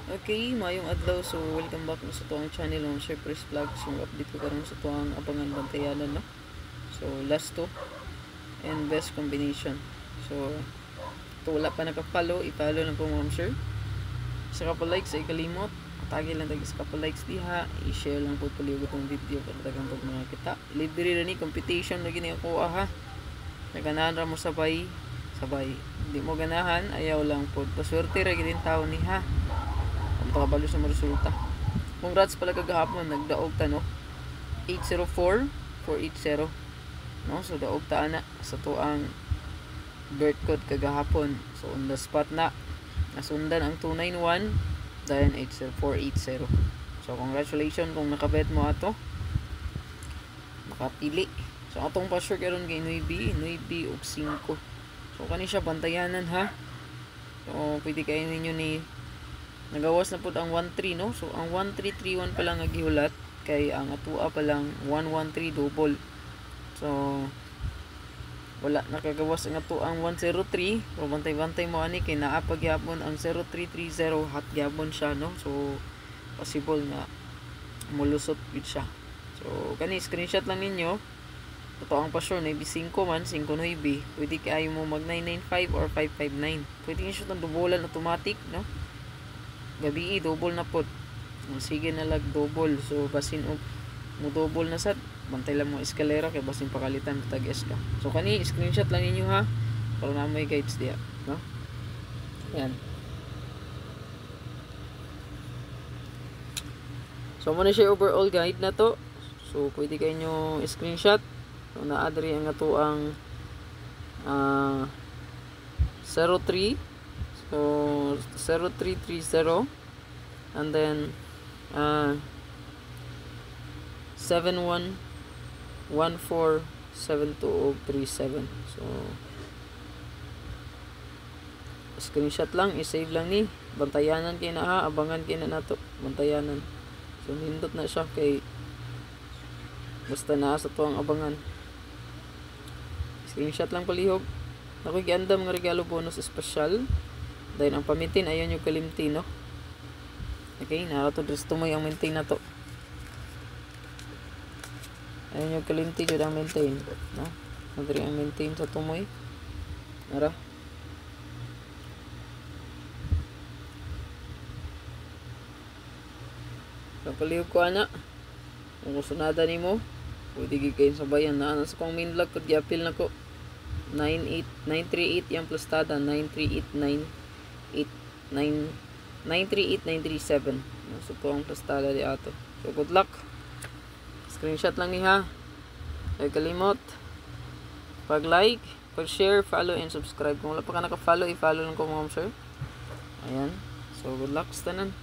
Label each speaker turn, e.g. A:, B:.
A: Okay, mayong adlaw. So, welcome back sa tuwang channel ng Surprise Vlog. So, update ko karon sa tuwang abangan bantayanan, no? So, last two and best combination. So, ito wala pa nakapalo, ipalo na po ma'am sir. Sa couple likes ay kalimot. Tagi lang tagi sa couple likes diha. I-share lang po tuloy ko itong video para tagang pag mga kita. Libre rin ni competition na gini ako ha. Naganahan ra mo sabay. Hindi mo ganahan, ayaw lang po. Paswerte ra gid tao ni ha. Makabalo sa resulta. Congrats pala kagahapon, nagdaog ta no. 804-480. No, so daog ta ana sa tuang birth code kagahapon. So on the spot na nasundan ang 291 then 80480. So congratulations kung nakabet mo ato. Nakapili. So atong pa-sure karon kay Nuibi og 5. So kani siya bantayanan ha. So pwede kayo ninyo ni nagawas na po ang 13 no. So ang 1331 pa lang nagihulat kay ang atua pa lang 113 double. So wala nakagawas ang ato ang 103. So bantay-bantay mo ani kay naa pa gyapon ang 0330 hot gyapon siya no. So possible nga mulusot gid siya. So kani screenshot lang ninyo. Totoo ang pa-sure na 5 man 5 pwede kayo mo mag 995 or 559. Pwede niyo siya dubulan automatic no. Gabi double na pod. Sige na lag double. So basin og mo double na sad, bantay lang mo eskalera kay basin pakalitan tag eska. So kani screenshot lang ninyo ha para na may guides diya, no? Yan. So mo na siya overall guide na to. So pwede kayo nyo screenshot. So naadri ang ato ang 03. So 0330 and then 71147237. So screenshot lang, i-save lang ni. Bantayanan kay na ha, abangan kay na nato. Bantayanan. So nindot na siya kay basta na sa tuwang abangan. Screenshot lang palihog. Ako'y giandam nga regalo bonus special. Dahil ang pamitin ayon yung kalimti no. Okay, narato dress tumoy ang maintain na to. Ayon yung kalimti jud ang maintain, no? Madri ang maintain sa tumoy. Nara. Kapalihog ko ana. Kung gusto nada nimo, pwede gid kayo sabayan na sa kong main vlog ko giapil nako. 938 yung plustada 938-937. So po ang plustada di ato. So good luck. Screenshot lang ni ha. Ay kalimot pag like, pag share, follow and subscribe. Kung wala pa ka naka-follow, i-follow lang ko ma'am sir. Ayan. So good luck sa tanan.